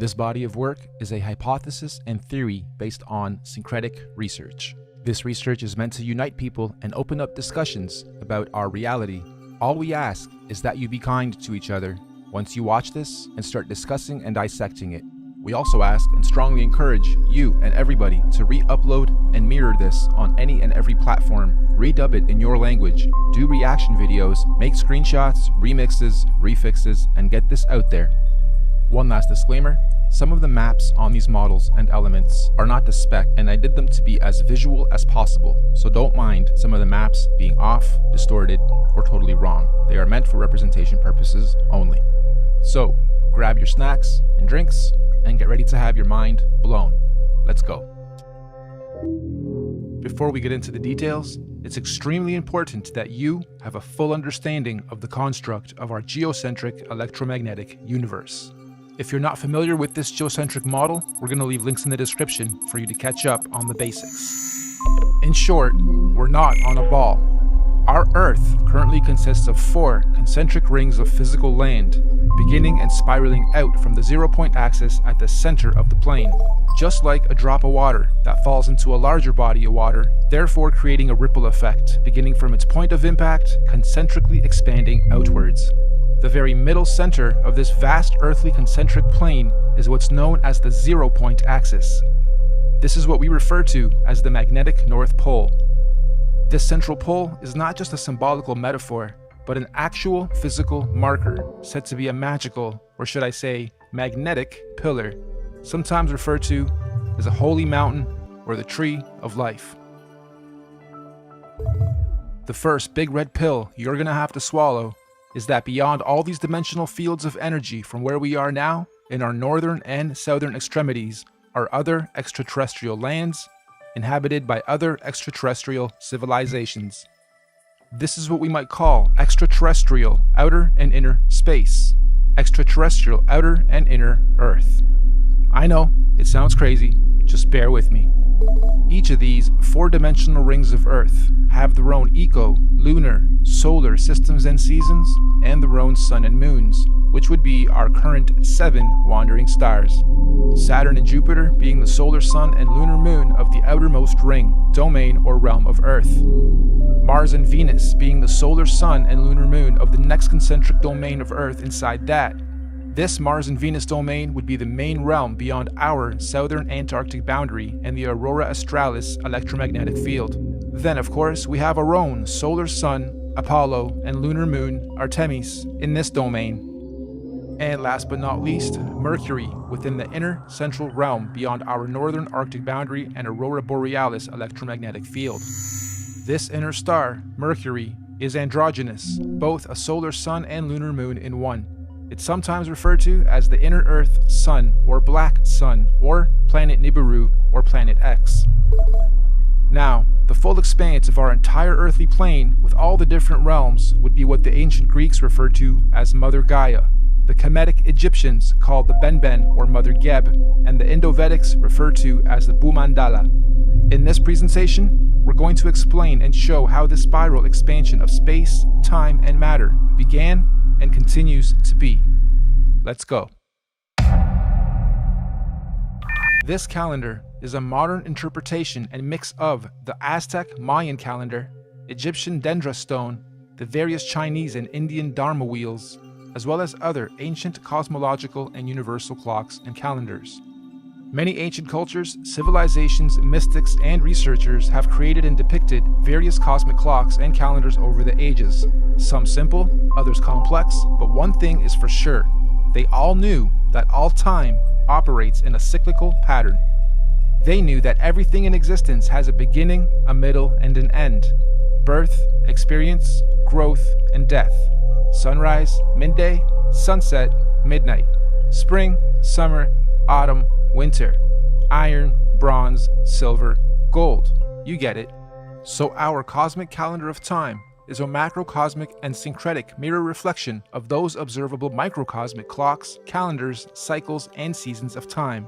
This body of work is a hypothesis and theory based on syncretic research. This research is meant to unite people and open up discussions about our reality. All we ask is that you be kind to each other once you watch this and start discussing and dissecting it. We also ask and strongly encourage you and everybody to re-upload and mirror this on any and every platform. Redub it in your language, do reaction videos, make screenshots, remixes, refixes, and get this out there. One last disclaimer, some of the maps on these models and elements are not to spec, and I did them to be as visual as possible, so don't mind some of the maps being off, distorted, or totally wrong. They are meant for representation purposes only. So, grab your snacks and drinks, and get ready to have your mind blown. Let's go. Before we get into the details, it's extremely important that you have a full understanding of the construct of our geocentric electromagnetic universe. If you're not familiar with this geocentric model, we're going to leave links in the description for you to catch up on the basics. In short, we're not on a ball. Our Earth currently consists of 4 concentric rings of physical land, beginning and spiraling out from the 0-point axis at the center of the plane, just like a drop of water that falls into a larger body of water, therefore creating a ripple effect, beginning from its point of impact, concentrically expanding outwards. The very middle center of this vast earthly concentric plane is what's known as the 0-point axis. This is what we refer to as the magnetic North Pole. This central pole is not just a symbolical metaphor, but an actual physical marker, said to be a magical, or should I say, magnetic pillar, sometimes referred to as a holy mountain or the tree of life. The first big red pill you're gonna have to swallow is that beyond all these dimensional fields of energy from where we are now, in our northern and southern extremities, are other extraterrestrial lands, inhabited by other extraterrestrial civilizations. This is what we might call extraterrestrial outer and inner space, extraterrestrial outer and inner Earth. I know, it sounds crazy, just bear with me. Each of these 4-dimensional rings of Earth have their own eco, lunar, solar systems and seasons, and their own sun and moons, which would be our current 7 wandering stars. Saturn and Jupiter being the solar sun and lunar moon of the outermost ring, domain, or realm of Earth. Mars and Venus being the solar sun and lunar moon of the next concentric domain of Earth inside that. This Mars and Venus domain would be the main realm beyond our southern Antarctic boundary and the Aurora Australis electromagnetic field. Then, of course, we have our own solar sun, Apollo, and lunar moon, Artemis, in this domain. And last but not least, Mercury within the inner central realm beyond our northern Arctic boundary and Aurora Borealis electromagnetic field. This inner star, Mercury, is androgynous, both a solar sun and lunar moon in one. It's sometimes referred to as the inner Earth Sun or Black Sun or Planet Nibiru or Planet X. Now, the full expanse of our entire earthly plane with all the different realms would be what the ancient Greeks referred to as Mother Gaia, the Kemetic Egyptians called the Benben or Mother Geb, and the Indo-Vedics referred to as the Bhumandala. In this presentation, we're going to explain and show how this spiral expansion of space, time, and matter began and continues to be. Let's go. This calendar is a modern interpretation and mix of the Aztec Mayan calendar, Egyptian Dendra stone, the various Chinese and Indian Dharma wheels, as well as other ancient cosmological and universal clocks and calendars. Many ancient cultures, civilizations, mystics, and researchers have created and depicted various cosmic clocks and calendars over the ages. Some simple, others complex, but one thing is for sure. They all knew that all time operates in a cyclical pattern. They knew that everything in existence has a beginning, a middle, and an end. Birth, experience, growth, and death. Sunrise, midday, sunset, midnight. Spring, summer, autumn, winter. Iron, bronze, silver, gold. You get it. So our cosmic calendar of time is a macrocosmic and syncretic mirror reflection of those observable microcosmic clocks, calendars, cycles, and seasons of time.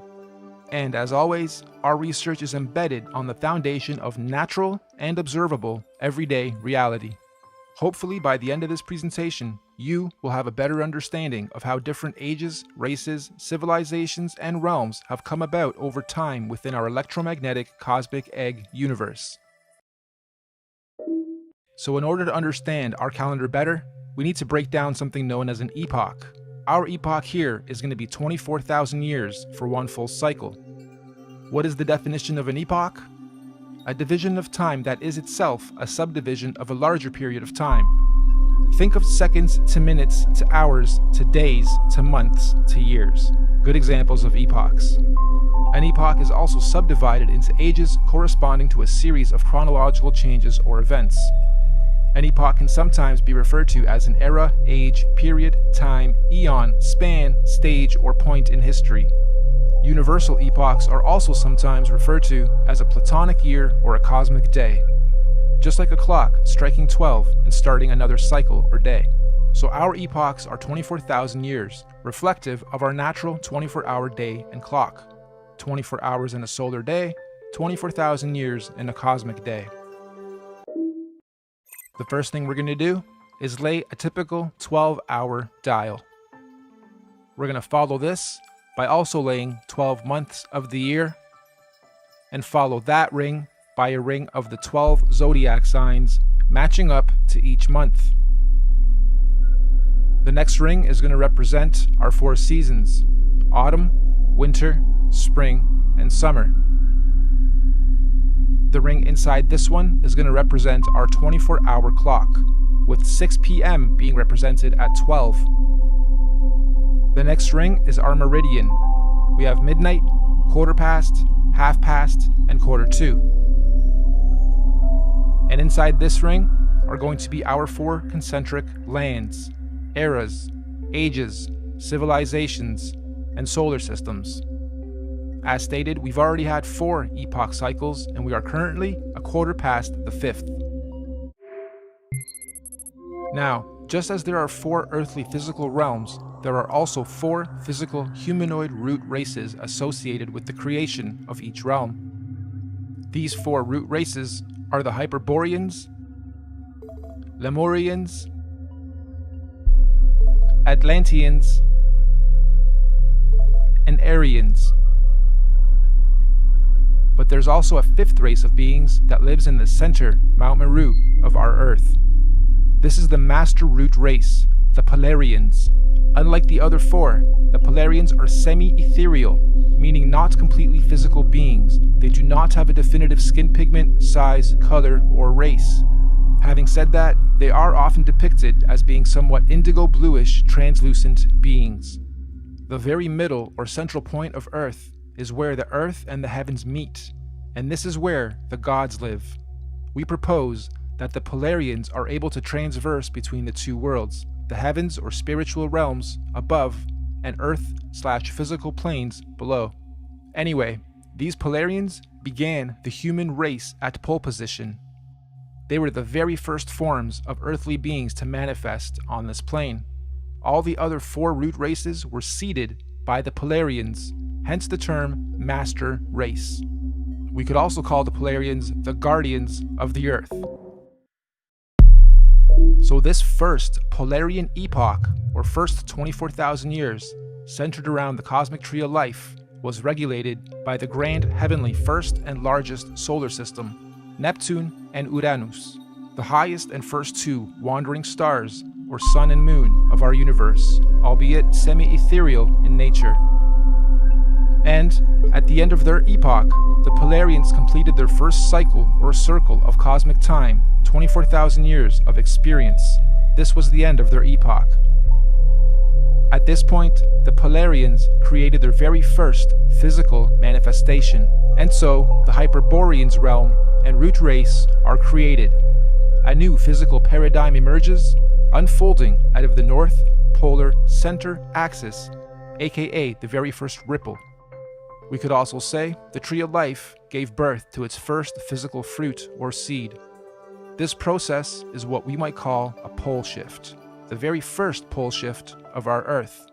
And as always, our research is embedded on the foundation of natural and observable everyday reality. Hopefully by the end of this presentation, you will have a better understanding of how different ages, races, civilizations, and realms have come about over time within our electromagnetic cosmic egg universe. So in order to understand our calendar better, we need to break down something known as an epoch. Our epoch here is going to be 24,000 years for one full cycle. What is the definition of an epoch? A division of time that is itself a subdivision of a larger period of time. Think of seconds to minutes to hours to days to months to years. Good examples of epochs. An epoch is also subdivided into ages corresponding to a series of chronological changes or events. An epoch can sometimes be referred to as an era, age, period, time, eon, span, stage, or point in history. Universal epochs are also sometimes referred to as a platonic year or a cosmic day. Just like a clock striking 12 and starting another cycle or day. So our epochs are 24,000 years, reflective of our natural 24-hour day and clock. 24 hours in a solar day, 24,000 years in a cosmic day. The first thing we're going to do is lay a typical 12-hour dial. We're going to follow this by also laying 12 months of the year, and follow that ring by a ring of the 12 zodiac signs matching up to each month. The next ring is going to represent our 4 seasons: autumn, winter, spring, and summer. The ring inside this one is going to represent our 24-hour clock, with 6 p.m. being represented at 12. The next ring is our meridian. We have midnight, quarter past, half past, and quarter to. And inside this ring are going to be our 4 concentric lands, eras, ages, civilizations, and solar systems. As stated, we've already had 4 epoch cycles, and we are currently a quarter past the 5th. Now, just as there are 4 earthly physical realms, there are also 4 physical humanoid root races associated with the creation of each realm. These 4 root races are the Hyperboreans, Lemurians, Atlanteans, and Aryans. But there's also a 5th race of beings that lives in the center, Mount Meru, of our Earth. This is the Master Root race, the Polarians. Unlike the other 4, the Polarians are semi-ethereal, meaning not completely physical beings. They do not have a definitive skin pigment, size, color, or race. Having said that, they are often depicted as being somewhat indigo-bluish, translucent beings. The very middle or central point of Earth is where the earth and the heavens meet, and this is where the gods live. We propose that the Polarians are able to transverse between the 2 worlds, the heavens or spiritual realms above, and earth/physical planes below. Anyway, these Polarians began the human race at pole position. They were the very first forms of earthly beings to manifest on this plane. All the other 4 root races were seeded by the Polarians, hence the term Master Race. We could also call the Polarians the guardians of the Earth. So this first Polarian epoch, or first 24,000 years, centered around the cosmic tree of life, was regulated by the grand heavenly first and largest solar system, Neptune and Uranus, the highest and first 2 wandering stars, or sun and moon, of our universe, albeit semi-ethereal in nature. And, at the end of their epoch, the Polarians completed their first cycle or circle of cosmic time, 24,000 years of experience. This was the end of their epoch. At this point, the Polarians created their very first physical manifestation, and so the Hyperboreans realm and root race are created. A new physical paradigm emerges, unfolding out of the North Polar Center Axis, aka the very first ripple. We could also say the tree of life gave birth to its first physical fruit or seed. This process is what we might call a pole shift, the very first pole shift of our Earth.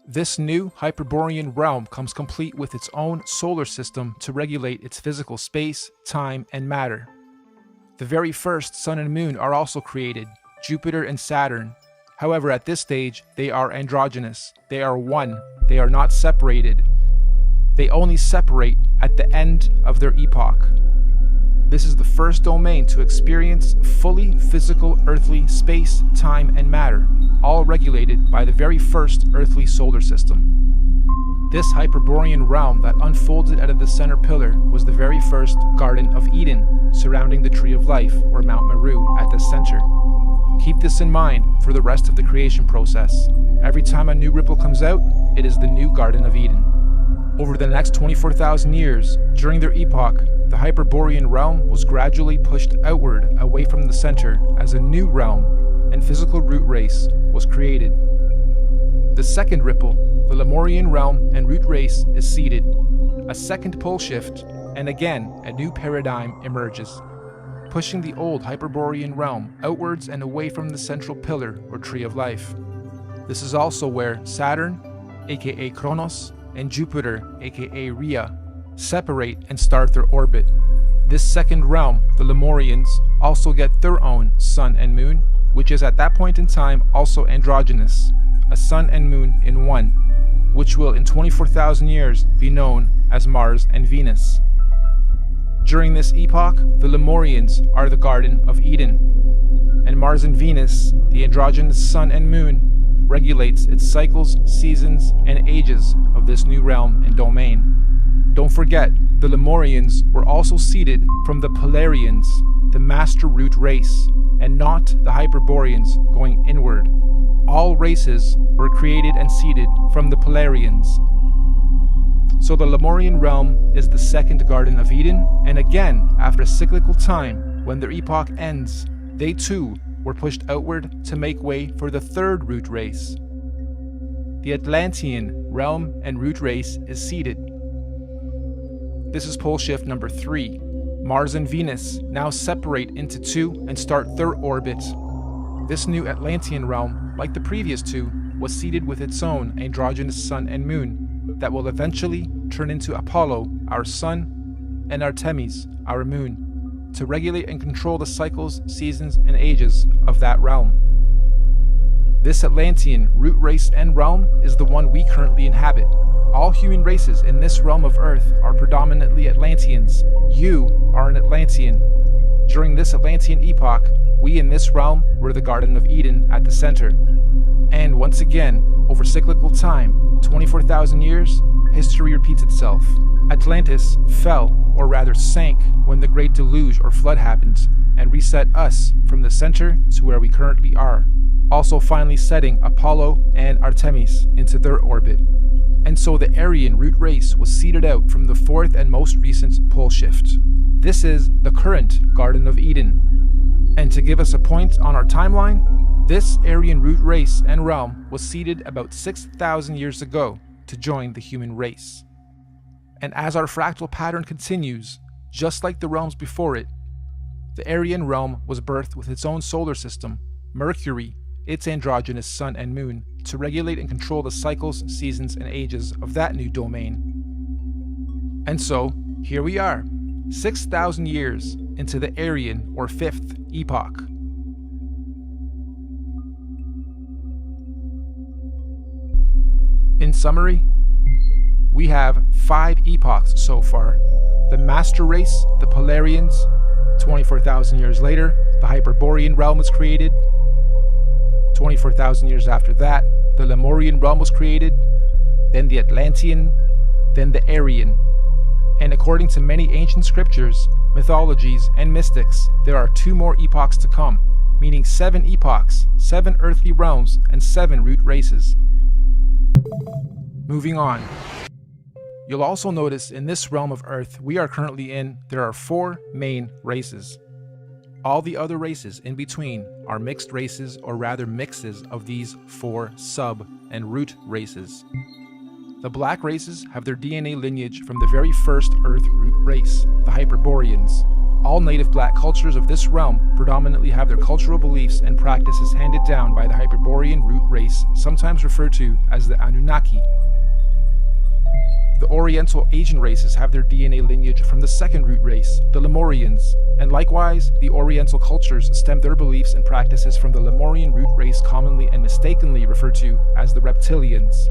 This new Hyperborean realm comes complete with its own solar system to regulate its physical space, time, and matter. The very first sun and moon are also created, Jupiter and Saturn, However, at this stage, they are androgynous. They are one. They are not separated. They only separate at the end of their epoch. This is the first domain to experience fully physical earthly space, time, and matter, all regulated by the very first earthly solar system. This Hyperborean realm that unfolded out of the center pillar was the very first Garden of Eden, surrounding the Tree of Life, or Mount Meru, at the center. Keep this in mind for the rest of the creation process. Every time a new ripple comes out, it is the new Garden of Eden. Over the next 24,000 years, during their epoch, the Hyperborean realm was gradually pushed outward away from the center as a new realm and physical root race was created. The second ripple, the Lemurian realm and root race, is seeded. A second pole shift, and again a new paradigm emerges, pushing the old Hyperborean realm outwards and away from the central pillar or Tree of Life. This is also where Saturn, aka Kronos, and Jupiter, aka Rhea, separate and start their orbit. This second realm, the Lemurians, also get their own sun and moon, which is at that point in time also androgynous, a sun and moon in one, which will in 24,000 years be known as Mars and Venus. During this epoch, the Lemurians are the Garden of Eden, and Mars and Venus, the androgynous sun and moon, regulates its cycles, seasons, and ages of this new realm and domain. Don't forget, the Lemurians were also seeded from the Polarians, the master root race, and not the Hyperboreans going inward. All races were created and seeded from the Polarians. So the Lemurian realm is the second Garden of Eden, and again, after a cyclical time, when their epoch ends, they too were pushed outward to make way for the third root race. The Atlantean realm and root race is seeded. This is pole shift number 3. Mars and Venus now separate into two and start their orbit. This new Atlantean realm, like the previous two, was seeded with its own androgynous sun and moon that will eventually turn into Apollo, our sun, and Artemis, our moon, to regulate and control the cycles, seasons, and ages of that realm. This Atlantean root race and realm is the one we currently inhabit. All human races in this realm of Earth are predominantly Atlanteans. You are an Atlantean. During this Atlantean epoch, we in this realm were the Garden of Eden at the center. And once again, over cyclical time, 24,000 years, history repeats itself. Atlantis fell, or rather sank, when the Great Deluge or Flood happened, and reset us from the center to where we currently are, also finally setting Apollo and Artemis into their orbit. And so the Aryan root race was seeded out from the fourth and most recent pole shift. This is the current Garden of Eden. And to give us a point on our timeline, this Aryan root race and realm was seeded about 6,000 years ago to join the human race. And as our fractal pattern continues, just like the realms before it, the Aryan realm was birthed with its own solar system, Mercury, its androgynous sun and moon, to regulate and control the cycles, seasons, and ages of that new domain. And so, here we are, 6,000 years into the Aryan or fifth epoch. In summary, we have 5 epochs so far. The Master Race, the Polarians. 24,000 years later, the Hyperborean realm was created. 24,000 years after that, the Lemurian realm was created. Then the Atlantean, then the Aryan. And according to many ancient scriptures, mythologies, and mystics, there are 2 more epochs to come, meaning 7 epochs, 7 earthly realms, and 7 root races. Moving on. You'll also notice in this realm of Earth we are currently in, there are 4 main races. All the other races in between are mixed races, or rather mixes of these 4 sub and root races. The black races have their DNA lineage from the very first Earth root race, the Hyperboreans. All native black cultures of this realm predominantly have their cultural beliefs and practices handed down by the Hyperborean root race, sometimes referred to as the Anunnaki. The The Oriental Asian races have their DNA lineage from the second root race, the Lemurians, and likewise, the Oriental cultures stem their beliefs and practices from the Lemurian root race, commonly and mistakenly referred to as the Reptilians.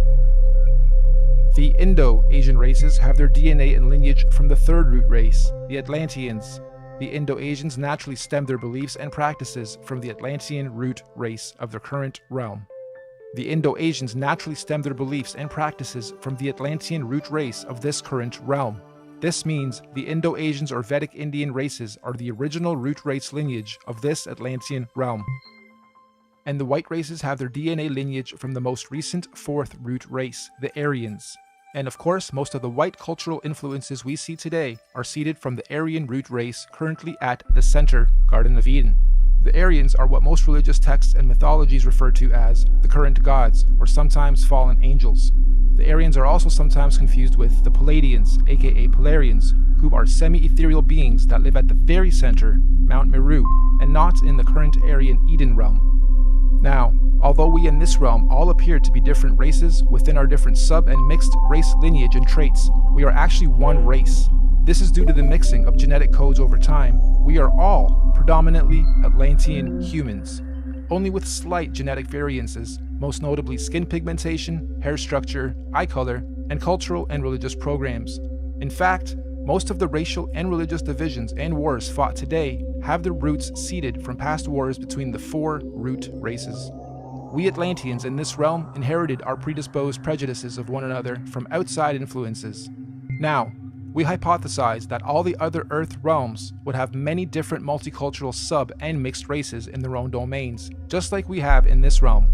The Indo-Asian races have their DNA and lineage from the third root race, the Atlanteans. The Indo-Asians naturally stem their beliefs and practices from the Atlantean root race of their current realm. The Indo-Asians naturally stem their beliefs and practices from the Atlantean root race of this current realm. This means the Indo-Asians or Vedic Indian races are the original root race lineage of this Atlantean realm. And the white races have their DNA lineage from the most recent fourth root race, the Aryans. And of course, most of the white cultural influences we see today are seeded from the Aryan root race currently at the center, Garden of Eden. The Aryans are what most religious texts and mythologies refer to as the current gods, or sometimes fallen angels. The Aryans are also sometimes confused with the Palladians, aka Polarians, who are semi-ethereal beings that live at the very center, Mount Meru, and not in the current Aryan Eden realm. Now, although we in this realm all appear to be different races within our different sub and mixed race lineage and traits, we are actually one race. This is due to the mixing of genetic codes over time. We are all predominantly Atlantean humans, only with slight genetic variances, most notably skin pigmentation, hair structure, eye color, and cultural and religious programs. In fact, most of the racial and religious divisions and wars fought today have their roots seeded from past wars between the four root races. We Atlanteans in this realm inherited our predisposed prejudices of one another from outside influences. Now, we hypothesize that all the other Earth realms would have many different multicultural sub and mixed races in their own domains, just like we have in this realm.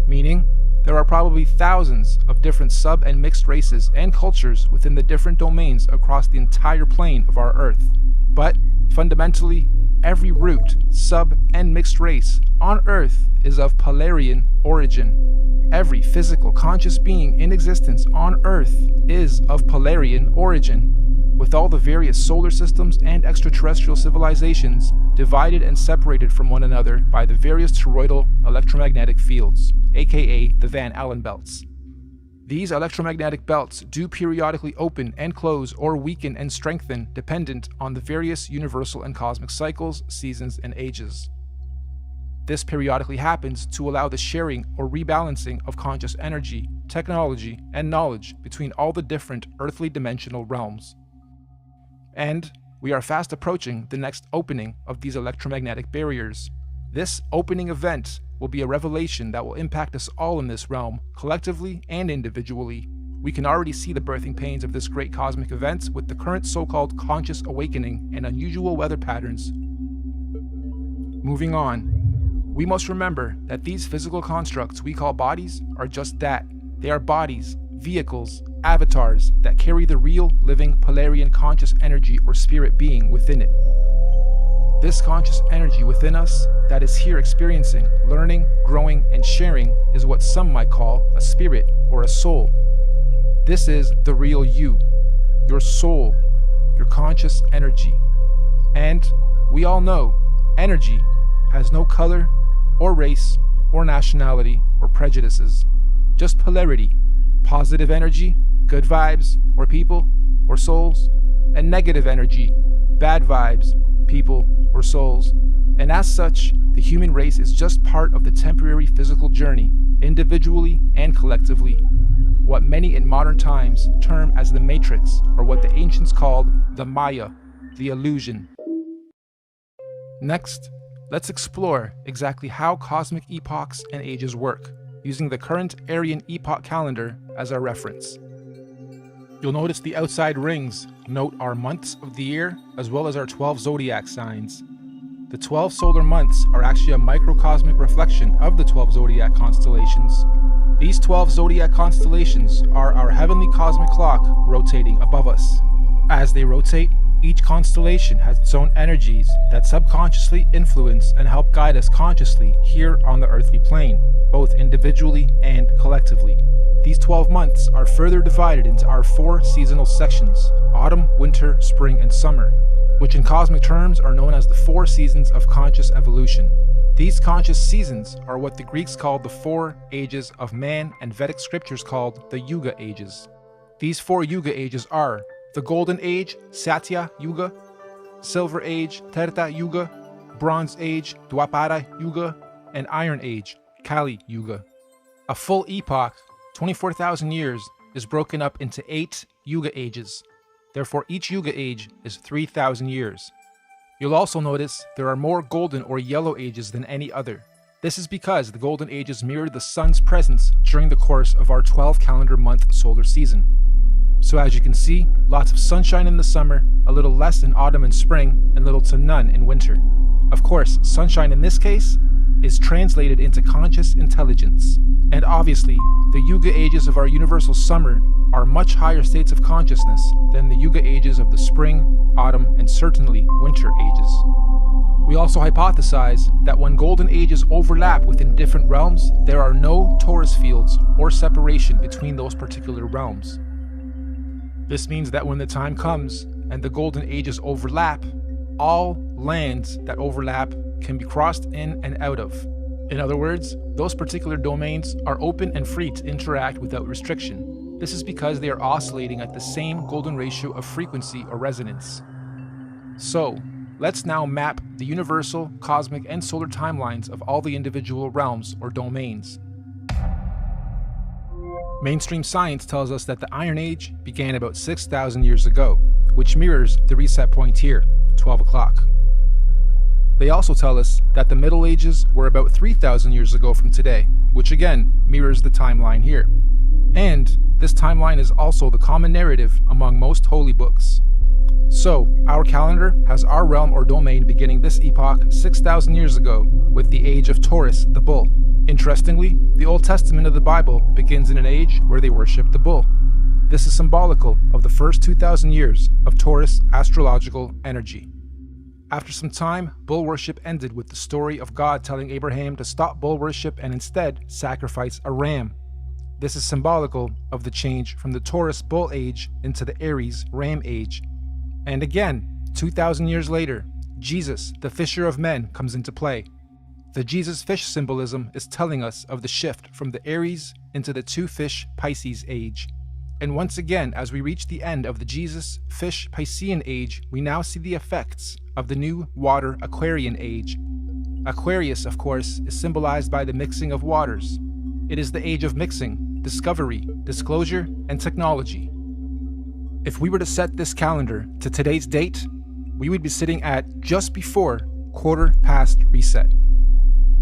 Meaning, there are probably thousands of different sub and mixed races and cultures within the different domains across the entire plane of our Earth. But, fundamentally, every root, sub, and mixed race on Earth is of Polarian origin. Every physical conscious being in existence on Earth is of Polarian origin, with all the various solar systems and extraterrestrial civilizations divided and separated from one another by the various toroidal electromagnetic fields, aka the Van Allen belts. These electromagnetic belts do periodically open and close or weaken and strengthen dependent on the various universal and cosmic cycles, seasons, and ages. This periodically happens to allow the sharing or rebalancing of conscious energy, technology, and knowledge between all the different earthly dimensional realms. And we are fast approaching the next opening of these electromagnetic barriers. This opening event will be a revelation that will impact us all in this realm, collectively and individually. We can already see the birthing pains of this great cosmic event with the current so-called conscious awakening and unusual weather patterns. Moving on, we must remember that these physical constructs we call bodies are just that. They are bodies, vehicles, avatars that carry the real, living, Polarian conscious energy or spirit being within it. This conscious energy within us that is here experiencing, learning, growing, and sharing is what some might call a spirit or a soul. This is the real you, your soul, your conscious energy. And we all know energy has no color or race or nationality or prejudices, just polarity, positive energy, good vibes or people or souls, and negative energy, bad vibes, people or souls. And as such, the human race is just part of the temporary physical journey, individually and collectively, what many in modern times term as the matrix, or what the ancients called the Maya, the illusion. Next, let's explore exactly how cosmic epochs and ages work, using the current Aryan epoch calendar as our reference. You'll notice the outside rings note our months of the year, as well as our 12 zodiac signs. The 12 solar months are actually a microcosmic reflection of the 12 zodiac constellations. These 12 zodiac constellations are our heavenly cosmic clock rotating above us. As they rotate, each constellation has its own energies that subconsciously influence and help guide us consciously here on the earthly plane, both individually and collectively. These 12 months are further divided into our 4 seasonal sections: autumn, winter, spring, and summer, which in cosmic terms are known as the 4 seasons of conscious evolution. These conscious seasons are what the Greeks called the 4 ages of man and Vedic scriptures called the Yuga ages. These 4 Yuga ages are the Golden Age, Satya Yuga, Silver Age, Treta Yuga, Bronze Age, Dwapara Yuga, and Iron Age, Kali Yuga. A full epoch, 24,000 years, is broken up into 8 Yuga ages. Therefore, each Yuga age is 3,000 years. You'll also notice there are more golden or yellow ages than any other. This is because the golden ages mirror the sun's presence during the course of our 12 calendar month solar season. So as you can see, lots of sunshine in the summer, a little less in autumn and spring, and little to none in winter. Of course, sunshine in this case is translated into conscious intelligence. And obviously, the Yuga ages of our universal summer are much higher states of consciousness than the Yuga ages of the spring, autumn, and certainly winter ages. We also hypothesize that when golden ages overlap within different realms, there are no torus fields or separation between those particular realms. This means that when the time comes and the golden ages overlap, all lands that overlap can be crossed in and out of. In other words, those particular domains are open and free to interact without restriction. This is because they are oscillating at the same golden ratio of frequency or resonance. So, let's now map the universal, cosmic, and solar timelines of all the individual realms or domains. Mainstream science tells us that the Iron Age began about 6,000 years ago, which mirrors the reset point here, 12 o'clock. They also tell us that the Middle Ages were about 3,000 years ago from today, which again mirrors the timeline here. And this timeline is also the common narrative among most holy books. So, our calendar has our realm or domain beginning this epoch 6,000 years ago with the age of Taurus, the bull. Interestingly, the Old Testament of the Bible begins in an age where they worship the bull. This is symbolical of the first 2,000 years of Taurus astrological energy. After some time, bull worship ended with the story of God telling Abraham to stop bull worship and instead sacrifice a ram. This is symbolical of the change from the Taurus bull age into the Aries ram age. And again, 2,000 years later, Jesus, the fisher of men, comes into play. The Jesus fish symbolism is telling us of the shift from the Aries into the two fish Pisces age. And once again, as we reach the end of the Jesus fish Piscean age, we now see the effects of the new water Aquarian age. Aquarius, of course, is symbolized by the mixing of waters. It is the age of mixing, discovery, disclosure, and technology. If we were to set this calendar to today's date, we would be sitting at just before quarter past reset.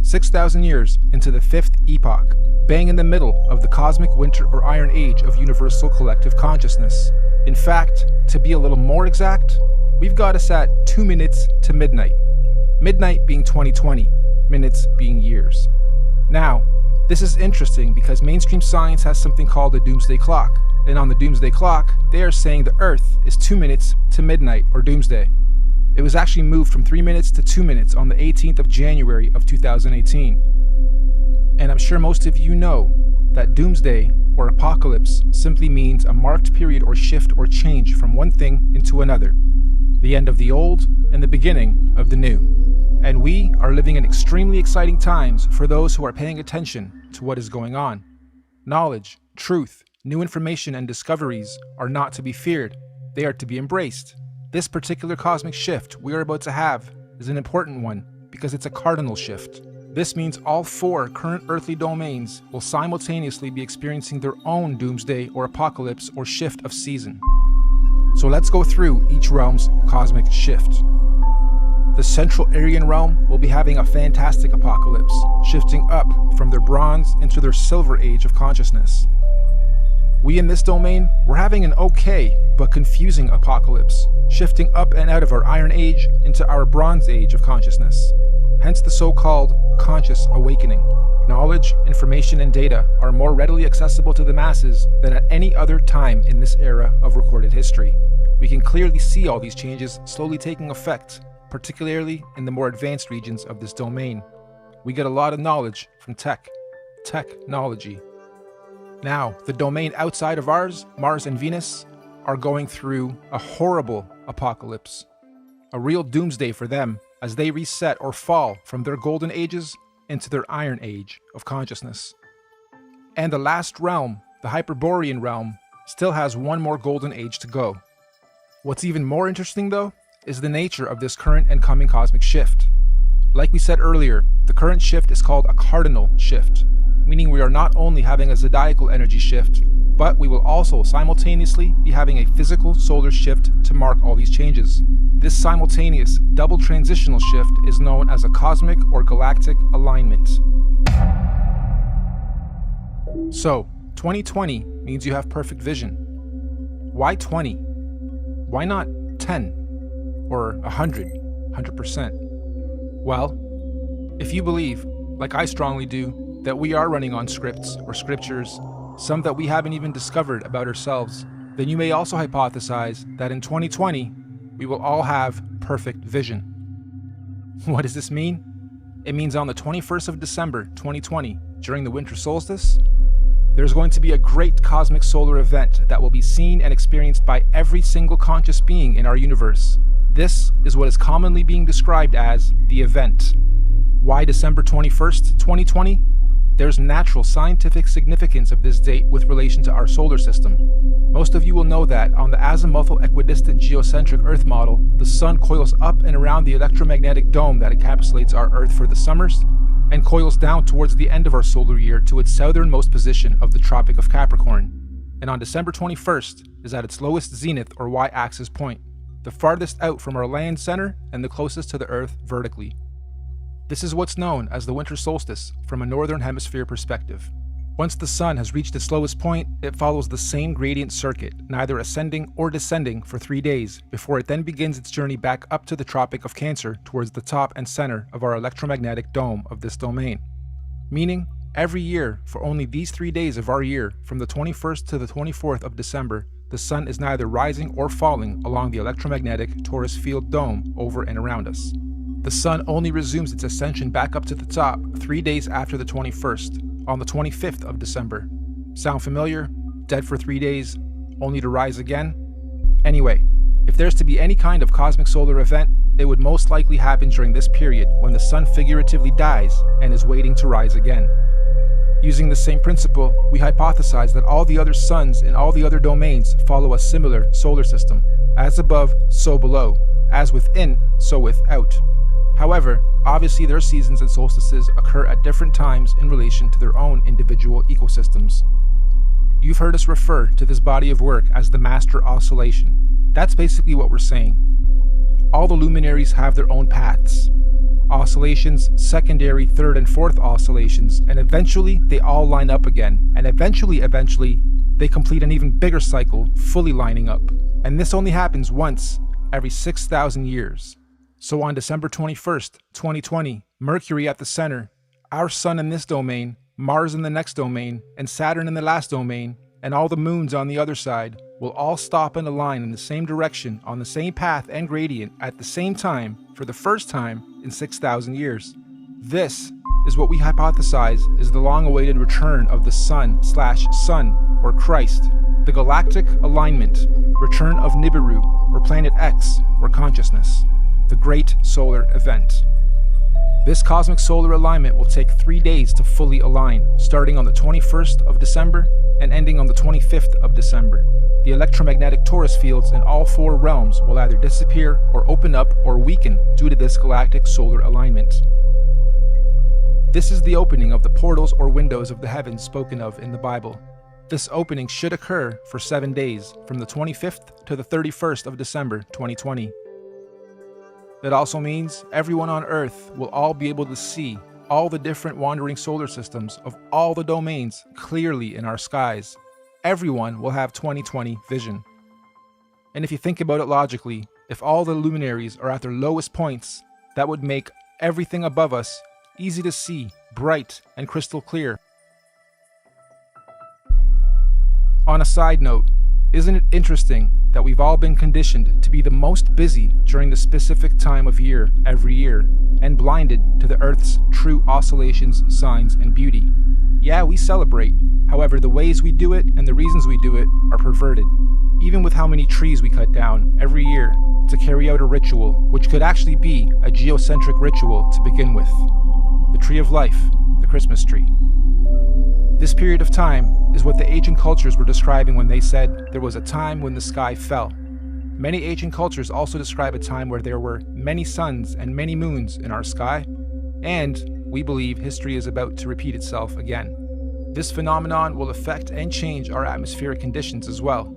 6,000 years into the 5th epoch, bang in the middle of the cosmic winter or iron age of universal collective consciousness. In fact, to be a little more exact, we've got us at 2 minutes to midnight. Midnight being 2020, minutes being years. Now, this is interesting because mainstream science has something called a doomsday clock. And on the doomsday clock, they are saying the Earth is 2 minutes to midnight or doomsday. It was actually moved from 3 minutes to 2 minutes on the 18th of January of 2018. And I'm sure most of you know that doomsday or apocalypse simply means a marked period or shift or change from one thing into another. The end of the old and the beginning of the new. And we are living in extremely exciting times for those who are paying attention to what is going on. Knowledge, truth, new information and discoveries are not to be feared. They are to be embraced. This particular cosmic shift we are about to have is an important one because it's a cardinal shift. This means all 4 current earthly domains will simultaneously be experiencing their own doomsday or apocalypse or shift of season. So let's go through each realm's cosmic shift. The Central Aryan realm will be having a fantastic apocalypse, shifting up from their bronze into their silver age of consciousness. We in this domain, we're having an okay but confusing apocalypse, shifting up and out of our Iron Age into our Bronze Age of consciousness. Hence the so-called conscious awakening. Knowledge, information, and data are more readily accessible to the masses than at any other time in this era of recorded history. We can clearly see all these changes slowly taking effect, particularly in the more advanced regions of this domain. We get a lot of knowledge from technology. Now, the domain outside of ours, Mars and Venus, are going through a horrible apocalypse. A real doomsday for them as they reset or fall from their golden ages into their iron age of consciousness. And the last realm, the Hyperborean realm, still has one more golden age to go. What's even more interesting, though, is the nature of this current and coming cosmic shift. Like we said earlier, the current shift is called a cardinal shift, meaning we are not only having a zodiacal energy shift, but we will also simultaneously be having a physical solar shift to mark all these changes. This simultaneous double transitional shift is known as a cosmic or galactic alignment. So, 2020 means you have perfect vision. Why 20? Why not 10? Or 100%? Well, if you believe, like I strongly do, that we are running on scripts or scriptures, some that we haven't even discovered about ourselves, then you may also hypothesize that in 2020, we will all have perfect vision. What does this mean? It means on the 21st of December, 2020, during the winter solstice, there's going to be a great cosmic solar event that will be seen and experienced by every single conscious being in our universe. This is what is commonly being described as the event. Why December 21st, 2020? There's natural scientific significance of this date with relation to our solar system. Most of you will know that on the azimuthal equidistant geocentric Earth model, the Sun coils up and around the electromagnetic dome that encapsulates our Earth for the summers, and coils down towards the end of our solar year to its southernmost position of the Tropic of Capricorn. And on December 21st is at its lowest zenith or y-axis point, the farthest out from our land center and the closest to the Earth vertically. This is what's known as the winter solstice from a northern hemisphere perspective. Once the sun has reached its lowest point, it follows the same gradient circuit, neither ascending or descending for 3 days, before it then begins its journey back up to the Tropic of Cancer towards the top and center of our electromagnetic dome of this domain. Meaning, every year, for only these 3 days of our year, from the 21st to the 24th of December, the sun is neither rising or falling along the electromagnetic torus field dome over and around us. The sun only resumes its ascension back up to the top 3 days after the 21st, on the 25th of December. Sound familiar? Dead for 3 days, only to rise again? Anyway, if there's to be any kind of cosmic solar event, it would most likely happen during this period when the sun figuratively dies and is waiting to rise again. Using the same principle, we hypothesize that all the other suns in all the other domains follow a similar solar system. As above, so below. As within, so without. However, obviously their seasons and solstices occur at different times in relation to their own individual ecosystems. You've heard us refer to this body of work as the master oscillation. That's basically what we're saying. All the luminaries have their own paths. Oscillations, secondary, third, and fourth oscillations, and eventually they all line up again, and eventually, they complete an even bigger cycle, fully lining up. And this only happens once every 6,000 years. So on December 21st, 2020, Mercury at the center, our Sun in this domain, Mars in the next domain, and Saturn in the last domain, and all the moons on the other side, will all stop and align in the same direction on the same path and gradient at the same time for the first time in 6,000 years. This is what we hypothesize is the long-awaited return of the Sun/Sun, or Christ, the galactic alignment, return of Nibiru, or Planet X, or consciousness, the great solar event. This cosmic solar alignment will take 3 days to fully align, starting on the 21st of December and ending on the 25th of December. The electromagnetic torus fields in all 4 realms will either disappear or open up or weaken due to this galactic solar alignment. This is the opening of the portals or windows of the heavens spoken of in the Bible. This opening should occur for 7 days, from the 25th to the 31st of December 2020. It also means everyone on Earth will all be able to see all the different wandering solar systems of all the domains clearly in our skies. Everyone will have 2020 vision. And if you think about it logically, if all the luminaries are at their lowest points, that would make everything above us easy to see, bright, and crystal clear. On a side note, isn't it interesting that we've all been conditioned to be the most busy during the specific time of year every year, and blinded to the Earth's true oscillations, signs, and beauty? Yeah, we celebrate. However, the ways we do it and the reasons we do it are perverted. Even with how many trees we cut down every year to carry out a ritual, which could actually be a geocentric ritual to begin with. The tree of life, the Christmas tree. This period of time is what the ancient cultures were describing when they said there was a time when the sky fell. Many ancient cultures also describe a time where there were many suns and many moons in our sky, and we believe history is about to repeat itself again. This phenomenon will affect and change our atmospheric conditions as well.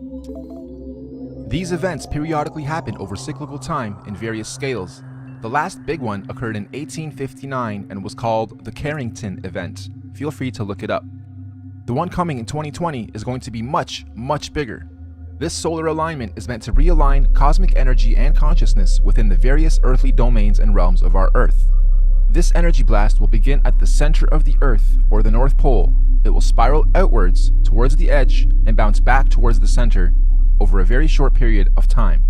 These events periodically happen over cyclical time in various scales. The last big one occurred in 1859 and was called the Carrington event. Feel free to look it up. The one coming in 2020 is going to be much, much bigger. This solar alignment is meant to realign cosmic energy and consciousness within the various earthly domains and realms of our Earth. This energy blast will begin at the center of the Earth, or the North Pole. It will spiral outwards towards the edge and bounce back towards the center over a very short period of time.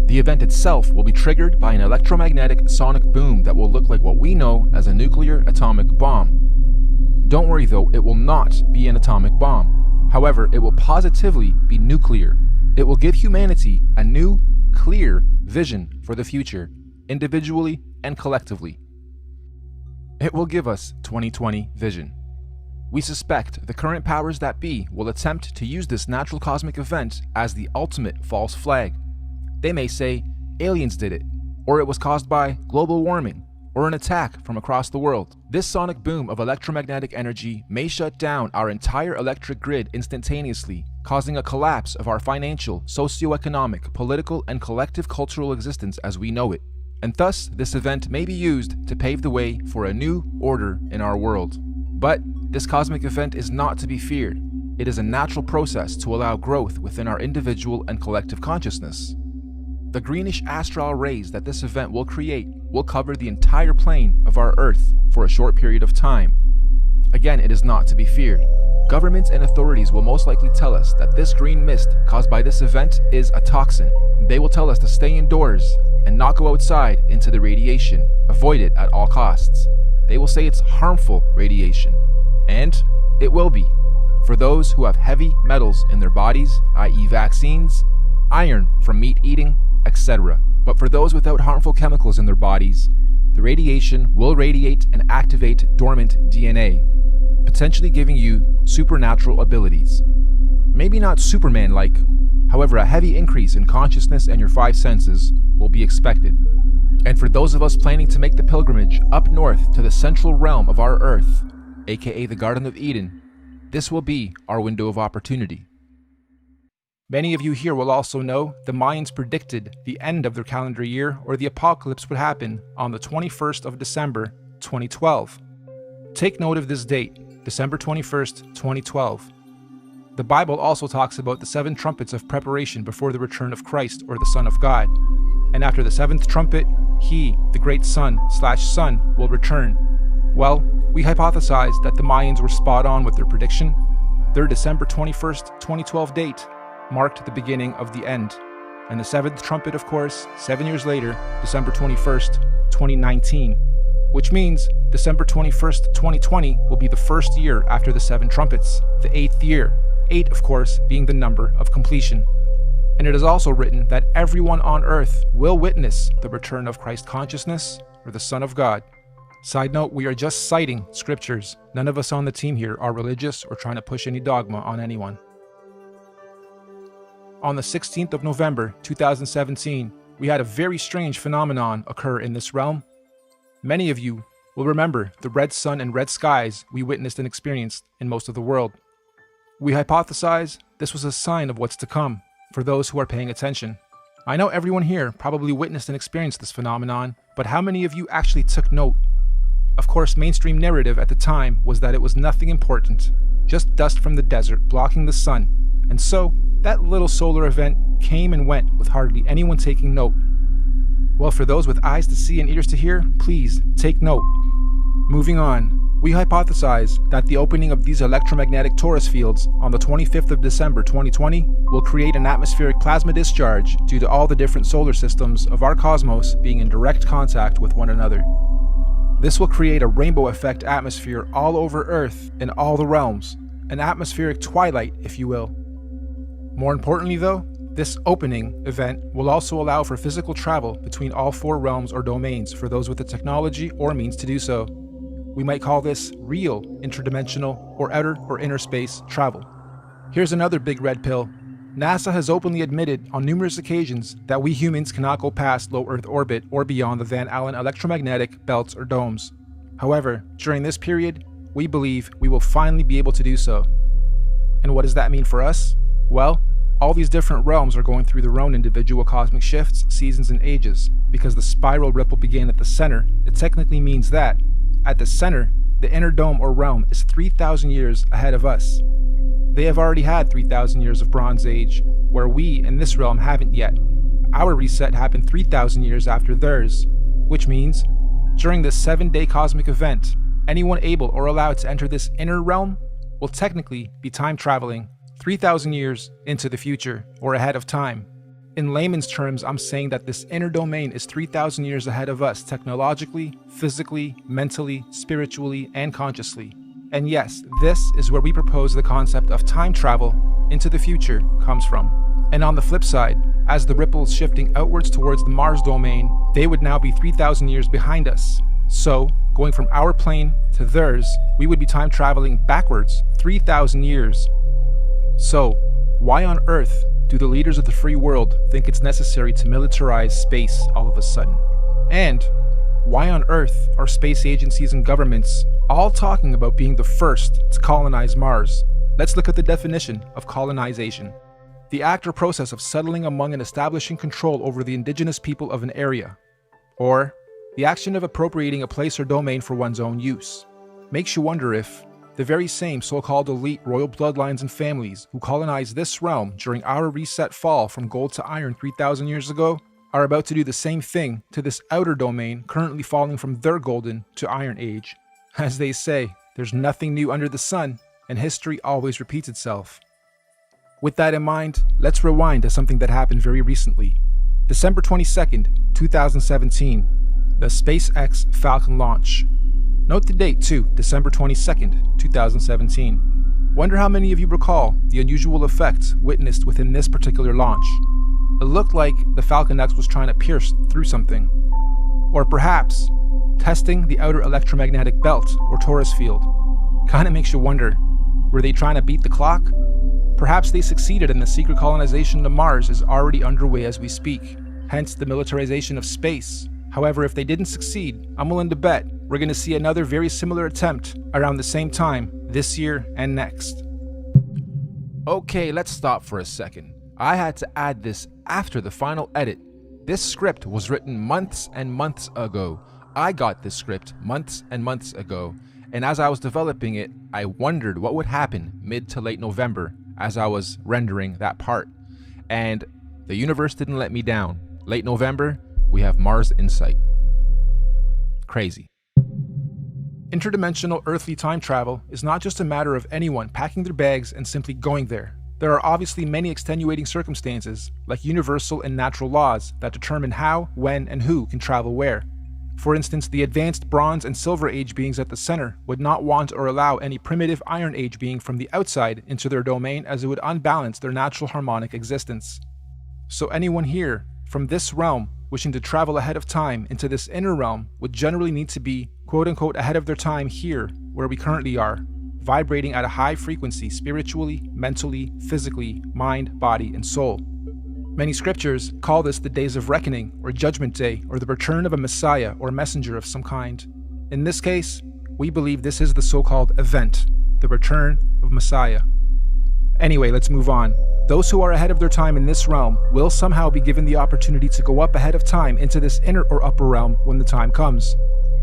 The event itself will be triggered by an electromagnetic sonic boom that will look like what we know as a nuclear atomic bomb. Don't worry though, it will not be an atomic bomb. However, it will positively be nuclear. It will give humanity a new, clear vision for the future, individually and collectively. It will give us 2020 vision. We suspect the current powers that be will attempt to use this natural cosmic event as the ultimate false flag. They may say aliens did it, or it was caused by global warming, or an attack from across the world. This sonic boom of electromagnetic energy may shut down our entire electric grid instantaneously, causing a collapse of our financial, socioeconomic, political, and collective cultural existence as we know it. And thus, this event may be used to pave the way for a new order in our world. But this cosmic event is not to be feared. It is a natural process to allow growth within our individual and collective consciousness. The greenish astral rays that this event will create will cover the entire plane of our Earth for a short period of time. Again, it is not to be feared. Governments and authorities will most likely tell us that this green mist caused by this event is a toxin. They will tell us to stay indoors and not go outside into the radiation. Avoid it at all costs. They will say it's harmful radiation. And it will be. For those who have heavy metals in their bodies, i.e. vaccines, iron from meat eating, etc. But for those without harmful chemicals in their bodies, the radiation will radiate and activate dormant DNA, potentially giving you supernatural abilities. Maybe not Superman-like, however a heavy increase in consciousness and your five senses will be expected. And for those of us planning to make the pilgrimage up north to the central realm of our Earth, aka the Garden of Eden, this will be our window of opportunity. Many of you here will also know the Mayans predicted the end of their calendar year, or the apocalypse, would happen on the 21st of December, 2012. Take note of this date, December 21st, 2012. The Bible also talks about the 7 trumpets of preparation before the return of Christ, or the Son of God. And after the 7th trumpet, he, the great Son, will return. Well, we hypothesized that the Mayans were spot on with their prediction. Their December 21st, 2012 date marked the beginning of the end. And the 7th trumpet, of course, 7 years later, December 21st, 2019. Which means December 21st, 2020 will be the first year after the 7 trumpets, the 8th year. 8, of course, being the number of completion. And it is also written that everyone on earth will witness the return of Christ consciousness, or the Son of God. Side note, we are just citing scriptures. None of us on the team here are religious or trying to push any dogma on anyone. On the 16th of November 2017, we had a very strange phenomenon occur in this realm. Many of you will remember the red sun and red skies we witnessed and experienced in most of the world. We hypothesize this was a sign of what's to come for those who are paying attention. I know everyone here probably witnessed and experienced this phenomenon, but how many of you actually took note? Of course, mainstream narrative at the time was that it was nothing important, just dust from the desert blocking the sun, and so that little solar event came and went with hardly anyone taking note. Well, for those with eyes to see and ears to hear, please take note. Moving on, we hypothesize that the opening of these electromagnetic torus fields on the 25th of December 2020 will create an atmospheric plasma discharge due to all the different solar systems of our cosmos being in direct contact with one another. This will create a rainbow effect atmosphere all over Earth in all the realms, an atmospheric twilight, if you will. More importantly though, this opening event will also allow for physical travel between all 4 realms or domains for those with the technology or means to do so. We might call this real interdimensional or outer or inner space travel. Here's another big red pill. NASA has openly admitted on numerous occasions that we humans cannot go past low Earth orbit or beyond the Van Allen electromagnetic belts or domes. However, during this period, we believe we will finally be able to do so. And what does that mean for us? Well, all these different realms are going through their own individual cosmic shifts, seasons, and ages. Because the spiral ripple began at the center, it technically means that, at the center, the inner dome or realm is 3,000 years ahead of us. They have already had 3,000 years of Bronze Age, where we in this realm haven't yet. Our reset happened 3,000 years after theirs, which means, during this 7-day cosmic event, anyone able or allowed to enter this inner realm will technically be time traveling 3,000 years into the future, or ahead of time. In layman's terms, I'm saying that this inner domain is 3,000 years ahead of us technologically, physically, mentally, spiritually, and consciously. And yes, this is where we propose the concept of time travel into the future comes from. And on the flip side, as the ripple is shifting outwards towards the Mars domain, they would now be 3,000 years behind us. So, going from our plane to theirs, we would be time traveling backwards 3,000 years. So, why on earth do the leaders of the free world think it's necessary to militarize space all of a sudden? And why on earth are space agencies and governments all talking about being the first to colonize Mars? Let's look at the definition of colonization. The act or process of settling among and establishing control over the indigenous people of an area. Or, the action of appropriating a place or domain for one's own use. Makes you wonder if the very same so-called elite royal bloodlines and families who colonized this realm during our reset fall from gold to iron 3,000 years ago are about to do the same thing to this outer domain currently falling from their golden to iron age. As they say, there's nothing new under the sun, and history always repeats itself. With that in mind, let's rewind to something that happened very recently. December 22nd, 2017, the SpaceX Falcon launch. Note the date too, December 22nd, 2017. Wonder how many of you recall the unusual effects witnessed within this particular launch. It looked like the Falcon X was trying to pierce through something. Or perhaps, testing the outer electromagnetic belt or torus field. Kinda makes you wonder, were they trying to beat the clock? Perhaps they succeeded and the secret colonization to Mars is already underway as we speak, hence the militarization of space. However, if they didn't succeed, I'm willing to bet we're gonna see another very similar attempt around the same time this year and next. Okay, let's stop for a second. I had to add this after the final edit. This script was written months and months ago. I got this script months and months ago, and as I was developing it, I wondered what would happen mid to late November as I was rendering that part. And the universe didn't let me down. Late November, we have Mars Insight. Crazy. Interdimensional earthly time travel is not just a matter of anyone packing their bags and simply going there. There are obviously many extenuating circumstances, like universal and natural laws, that determine how, when, and who can travel where. For instance, the advanced Bronze and Silver Age beings at the center would not want or allow any primitive Iron Age being from the outside into their domain, as it would unbalance their natural harmonic existence. So anyone here, from this realm, wishing to travel ahead of time into this inner realm would generally need to be, quote-unquote, ahead of their time here, where we currently are, vibrating at a high frequency spiritually, mentally, physically, mind, body, and soul. Many scriptures call this the days of reckoning, or judgment day, or the return of a messiah or messenger of some kind. In this case, we believe this is the so-called event, the return of Messiah. Anyway, let's move on. Those who are ahead of their time in this realm will somehow be given the opportunity to go up ahead of time into this inner or upper realm when the time comes.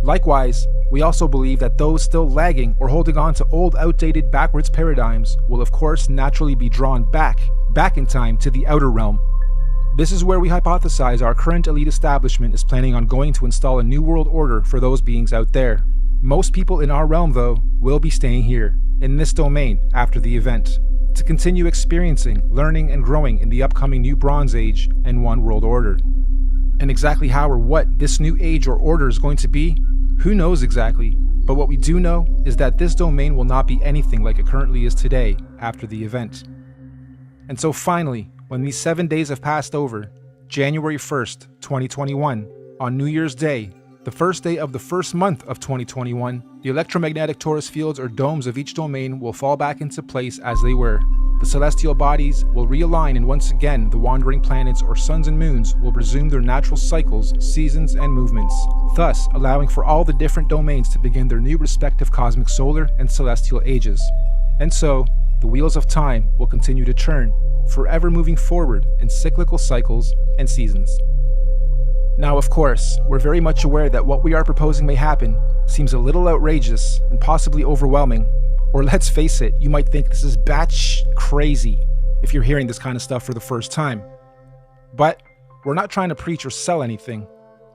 Likewise, we also believe that those still lagging or holding on to old, outdated, backwards paradigms will of course naturally be drawn back in time to the outer realm. This is where we hypothesize our current elite establishment is planning on going to install a new world order for those beings out there. Most people in our realm, though, will be staying here, in this domain, after the event, to continue experiencing, learning, and growing in the upcoming new Bronze Age and One World Order. And exactly how or what this new age or order is going to be, who knows exactly, but what we do know is that this domain will not be anything like it currently is today after the event. And so finally, when these 7 days have passed over, January 1st, 2021, on New Year's Day, The first day of the first month of 2021, the electromagnetic torus fields or domes of each domain will fall back into place as they were. The celestial bodies will realign, and once again the wandering planets or suns and moons will resume their natural cycles, seasons, and movements, thus allowing for all the different domains to begin their new respective cosmic solar and celestial ages. And so, the wheels of time will continue to turn, forever moving forward in cyclical cycles and seasons. Now, of course, we're very much aware that what we are proposing may happen seems a little outrageous and possibly overwhelming, or let's face it, you might think this is batch crazy if you're hearing this kind of stuff for the first time. But we're not trying to preach or sell anything,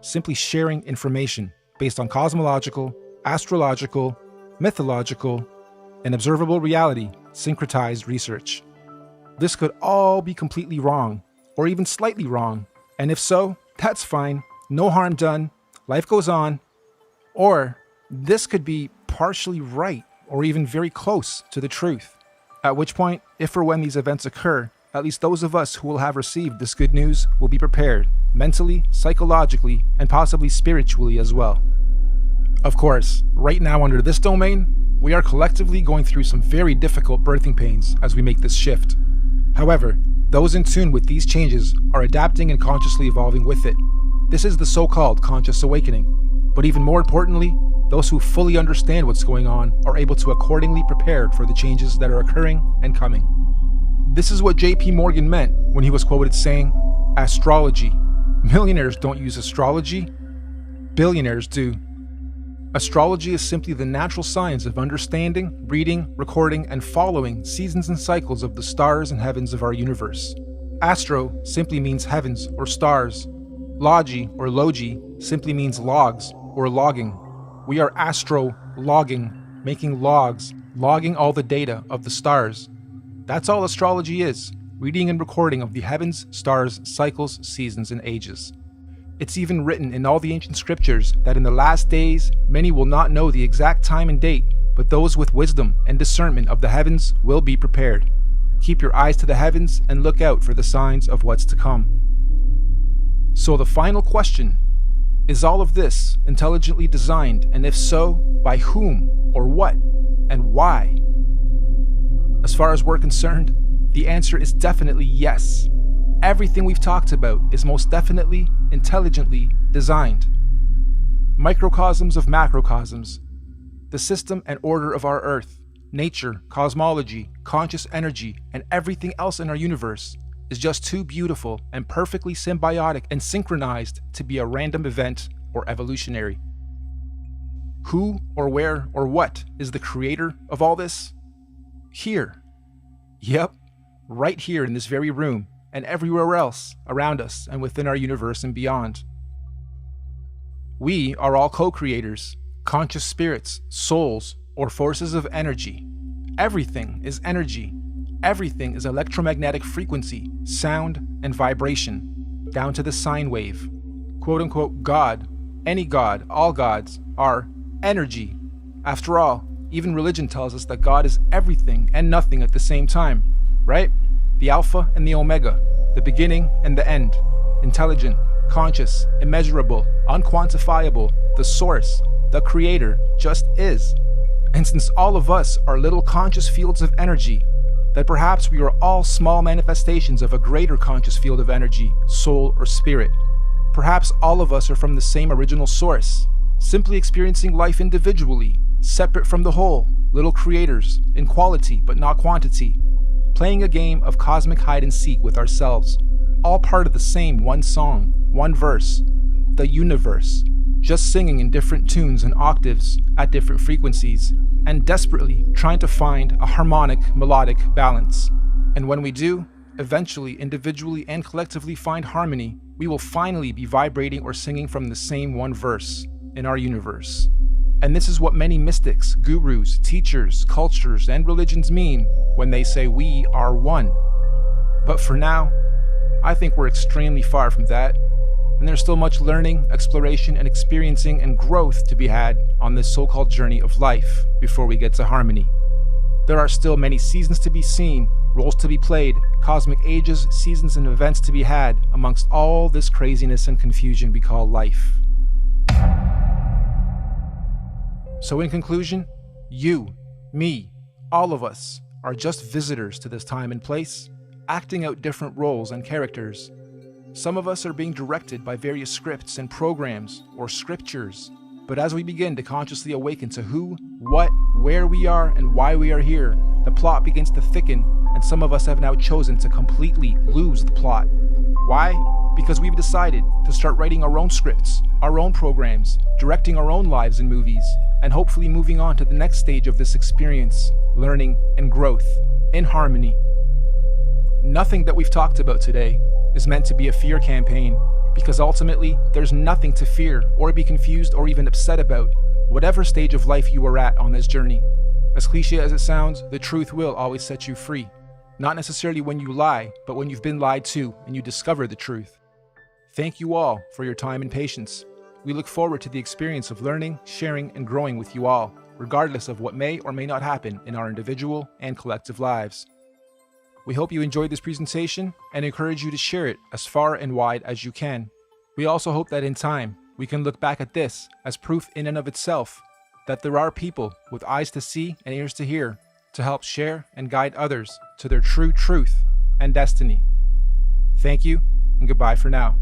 simply sharing information based on cosmological, astrological, mythological, and observable reality syncretized research. This could all be completely wrong, or even slightly wrong, and if so, that's fine, no harm done, life goes on. Or this could be partially right, or even very close to the truth. At which point, if or when these events occur, at least those of us who will have received this good news will be prepared, mentally, psychologically, and possibly spiritually as well. Of course, right now under this domain, we are collectively going through some very difficult birthing pains as we make this shift. However, those in tune with these changes are adapting and consciously evolving with it. This is the so-called conscious awakening. But even more importantly, those who fully understand what's going on are able to accordingly prepare for the changes that are occurring and coming. This is what J.P. Morgan meant when he was quoted saying, "Astrology. Millionaires don't use astrology. Billionaires do." Astrology is simply the natural science of understanding, reading, recording, and following seasons and cycles of the stars and heavens of our universe. Astro simply means heavens or stars. Logi or logi simply means logs or logging. We are astro-logging, making logs, logging all the data of the stars. That's all astrology is, reading and recording of the heavens, stars, cycles, seasons, and ages. It's even written in all the ancient scriptures that in the last days, many will not know the exact time and date, but those with wisdom and discernment of the heavens will be prepared. Keep your eyes to the heavens and look out for the signs of what's to come. So the final question, is all of this intelligently designed, and if so, by whom, or what, and why? As far as we're concerned, the answer is definitely yes. Everything we've talked about is most definitely intelligently designed. Microcosms of macrocosms, the system and order of our Earth, nature, cosmology, conscious energy, and everything else in our universe is just too beautiful and perfectly symbiotic and synchronized to be a random event or evolutionary. Who or where or what is the creator of all this? Here. Yep, right here in this very room and everywhere else around us and within our universe and beyond. We are all co-creators, conscious spirits, souls, or forces of energy. Everything is energy. Everything is electromagnetic frequency, sound, and vibration, down to the sine wave. Quote-unquote God, any God, all gods, are energy. After all, even religion tells us that God is everything and nothing at the same time, right? The Alpha and the Omega, the beginning and the end, intelligent, conscious, immeasurable, unquantifiable, the source, the creator, just is. And since all of us are little conscious fields of energy, that perhaps we are all small manifestations of a greater conscious field of energy, soul, or spirit. Perhaps all of us are from the same original source, simply experiencing life individually, separate from the whole, little creators, in quality but not quantity, playing a game of cosmic hide and seek with ourselves, all part of the same one song, one verse, the universe, just singing in different tunes and octaves at different frequencies, and desperately trying to find a harmonic, melodic balance. And when we do, eventually, individually and collectively find harmony, we will finally be vibrating or singing from the same one verse in our universe. And this is what many mystics, gurus, teachers, cultures, and religions mean when they say we are one. But for now, I think we're extremely far from that, and there's still much learning, exploration, and experiencing and growth to be had on this so-called journey of life before we get to harmony. There are still many seasons to be seen, roles to be played, cosmic ages, seasons, and events to be had amongst all this craziness and confusion we call life. So in conclusion, you, me, all of us are just visitors to this time and place, acting out different roles and characters. Some of us are being directed by various scripts and programs or scriptures. But as we begin to consciously awaken to who, what, where we are, and why we are here, the plot begins to thicken, and some of us have now chosen to completely lose the plot. Why? Because we've decided to start writing our own scripts, our own programs, directing our own lives and movies, and hopefully moving on to the next stage of this experience, learning and growth, in harmony. Nothing that we've talked about today is meant to be a fear campaign, because ultimately, there's nothing to fear or be confused or even upset about, whatever stage of life you are at on this journey. As cliche as it sounds, the truth will always set you free. Not necessarily when you lie, but when you've been lied to and you discover the truth. Thank you all for your time and patience. We look forward to the experience of learning, sharing, and growing with you all, regardless of what may or may not happen in our individual and collective lives. We hope you enjoyed this presentation and encourage you to share it as far and wide as you can. We also hope that in time, we can look back at this as proof in and of itself that there are people with eyes to see and ears to hear to help share and guide others to their true truth and destiny. Thank you, and goodbye for now.